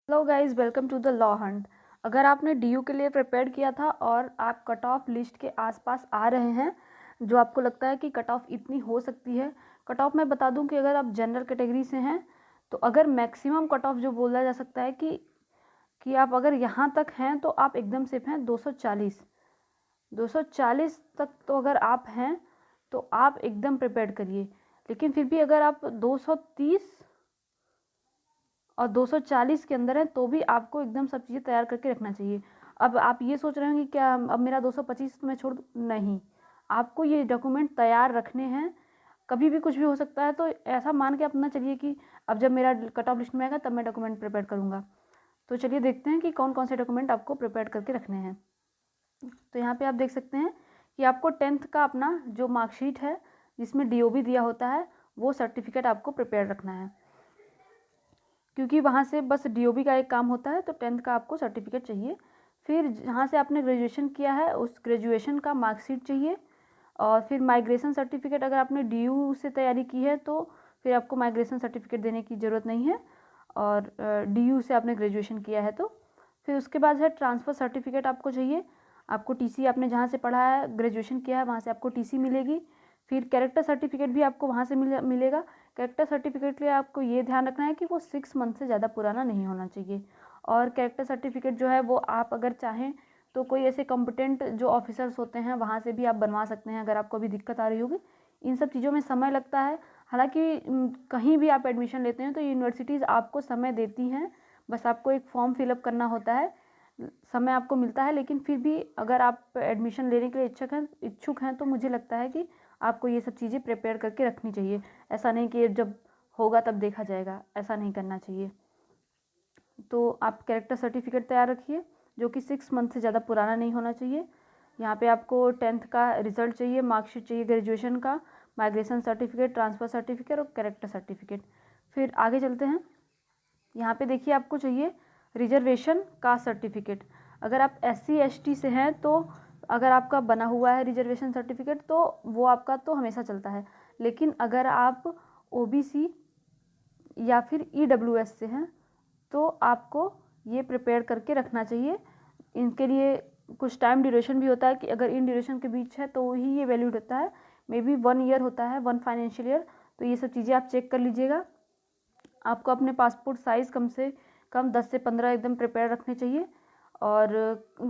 Hello guys, welcome to the law hunt. अगर आपने DU के लिए प्रिपेयर किया था और आप कट ऑफ लिस्ट के आसपास आ रहे हैं, जो आपको लगता है कि कट ऑफ इतनी हो सकती है। कट ऑफ मैं बता दूं कि अगर आप जनरल कैटेगरी से हैं तो अगर मैक्सिमम कट ऑफ जो बोला जा सकता है कि आप अगर यहाँ तक हैं तो आप एकदम सेफ हैं। 240 तक तो अगर आप हैं तो आप एकदम प्रिपेयर करिए। लेकिन फिर भी अगर आप 230 और 240 के अंदर है तो भी आपको एकदम सब चीज़ें तैयार करके रखना चाहिए। अब आप ये सोच रहे होंगे क्या अब मेरा 225 मैं छोड़ दूँ? नहीं, आपको ये डॉक्यूमेंट तैयार रखने हैं। कभी भी कुछ भी हो सकता है, तो ऐसा मान के अपना चलिए कि अब जब मेरा कट ऑफ लिस्ट में आएगा तब मैं डॉक्यूमेंट प्रिपेयर करूँगा। तो चलिए देखते हैं कि कौन कौन से डॉक्यूमेंट आपको प्रिपेयर करके रखने हैं। तो यहाँ पे आप देख सकते हैं कि आपको 10th का अपना जो मार्कशीट है जिसमें डीओबी दिया होता है वो सर्टिफिकेट आपको प्रिपेयर रखना है, क्योंकि वहाँ से बस डीओबी का एक काम होता है। तो 10th का आपको सर्टिफिकेट चाहिए। फिर जहाँ से आपने ग्रेजुएशन किया है उस ग्रेजुएशन का मार्कशीट चाहिए। और फिर माइग्रेशन सर्टिफिकेट, अगर आपने डीयू से तैयारी की है तो फिर आपको माइग्रेशन सर्टिफिकेट देने की ज़रूरत नहीं है। और डीयू से आपने ग्रेजुएशन किया है तो फिर उसके बाद है ट्रांसफ़र सर्टिफिकेट आपको चाहिए। आपको टीसी, आपने जहाँ से पढ़ा है ग्रेजुएशन किया है वहाँ से आपको टीसी मिलेगी। फिर कैरेक्टर सर्टिफिकेट भी आपको वहाँ से मिलेगा। कैरेक्टर सर्टिफिकेट के लिए आपको ये ध्यान रखना है कि वो 6 मंथ से ज़्यादा पुराना नहीं होना चाहिए। और कैरेक्टर सर्टिफिकेट जो है वो आप अगर चाहें तो कोई ऐसे कॉम्पिटेंट जो ऑफिसर्स होते हैं वहाँ से भी आप बनवा सकते हैं, अगर आपको अभी दिक्कत आ रही होगी। इन सब चीज़ों में समय लगता है। हालांकि कहीं भी आप एडमिशन लेते हैं तो यूनिवर्सिटीज़ आपको समय देती हैं, बस आपको एक फॉर्म फिलअप करना होता है, समय आपको मिलता है। लेकिन फिर भी अगर आप एडमिशन लेने के लिए इच्छुक हैं तो मुझे लगता है कि आपको ये सब चीज़ें प्रिपेयर करके रखनी चाहिए। ऐसा नहीं कि जब होगा तब देखा जाएगा, ऐसा नहीं करना चाहिए। तो आप कैरेक्टर सर्टिफिकेट तैयार रखिए जो कि 6 मंथ से ज़्यादा पुराना नहीं होना चाहिए। यहाँ पे आपको 10th का रिजल्ट चाहिए, मार्कशीट चाहिए ग्रेजुएशन का, माइग्रेशन सर्टिफिकेट, ट्रांसफ़र सर्टिफिकेट और कैरेक्टर सर्टिफिकेट। फिर आगे चलते हैं। यहाँ पे देखिए आपको चाहिए रिजर्वेशन कास्ट सर्टिफिकेट। अगर आप SC ST से हैं तो अगर आपका बना हुआ है रिजर्वेशन सर्टिफिकेट तो वो आपका तो हमेशा चलता है। लेकिन अगर आप OBC या फिर EWS से हैं तो आपको ये प्रिपेयर करके रखना चाहिए। इनके लिए कुछ टाइम ड्यूरेशन भी होता है कि अगर इन ड्यूरेशन के बीच है तो ही ये वैलिड होता है। मे बी 1 ईयर होता है, 1 फाइनेंशियल ईयर। तो ये सब चीज़ें आप चेक कर लीजिएगा। आपको अपने पासपोर्ट साइज़ कम से कम 10 से 15 एकदम प्रिपेयर रखने चाहिए। और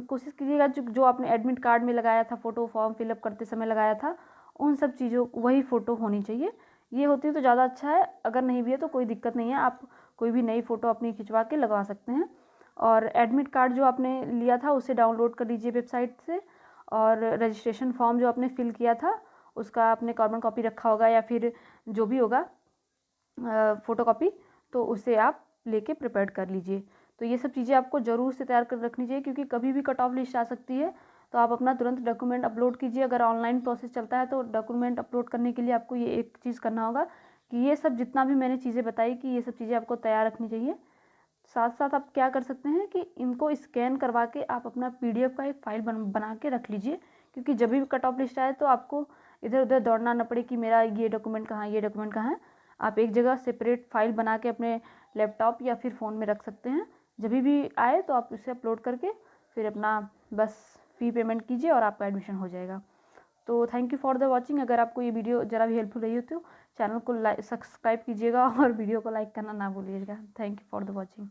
कोशिश कीजिएगा जो आपने एडमिट कार्ड में लगाया था फ़ोटो, फॉर्म फिलअप करते समय लगाया था, उन सब चीज़ों वही फ़ोटो होनी चाहिए। ये होती है तो ज़्यादा अच्छा है। अगर नहीं भी है तो कोई दिक्कत नहीं है, आप कोई भी नई फ़ोटो अपनी खिंचवा के लगवा सकते हैं। और एडमिट कार्ड जो आपने लिया था उसे डाउनलोड कर लीजिए वेबसाइट से। और रजिस्ट्रेशन फॉर्म जो आपने फिल किया था उसका आपने कार्बन कॉपी रखा होगा या फिर जो भी होगा फ़ोटो कॉपी, तो उसे आप लेके प्रिपेयर कर लीजिए। तो ये सब चीज़ें आपको ज़रूर से तैयार कर रखनी चाहिए, क्योंकि कभी भी कट ऑफ लिस्ट आ सकती है। तो आप अपना तुरंत डॉक्यूमेंट अपलोड कीजिए। अगर ऑनलाइन प्रोसेस चलता है तो डॉक्यूमेंट अपलोड करने के लिए आपको ये एक चीज़ करना होगा कि ये सब जितना भी मैंने चीज़ें बताई कि ये सब चीज़ें आपको तैयार रखनी चाहिए। साथ साथ आप क्या कर सकते हैं कि इनको स्कैन करवा के आप अपना PDF का एक फ़ाइल बना के रख लीजिए, क्योंकि जब भी कट ऑफ लिस्ट आए तो आपको इधर उधर दौड़ना ना पड़े कि मेरा ये डॉक्यूमेंट कहाँ है, ये डॉक्यूमेंट कहाँ है। आप एक जगह सेपरेट फ़ाइल बना के अपने लैपटॉप या फिर फ़ोन में रख सकते हैं। जब भी आए तो आप उसे अपलोड करके फिर अपना बस फ़ी पेमेंट कीजिए और आपका एडमिशन हो जाएगा। तो thank you for the watching. अगर आपको ये वीडियो ज़रा भी हेल्पफुल रही हो तो चैनल को सब्सक्राइब कीजिएगा और वीडियो को लाइक करना ना भूलिएगा। Thank you for the watching.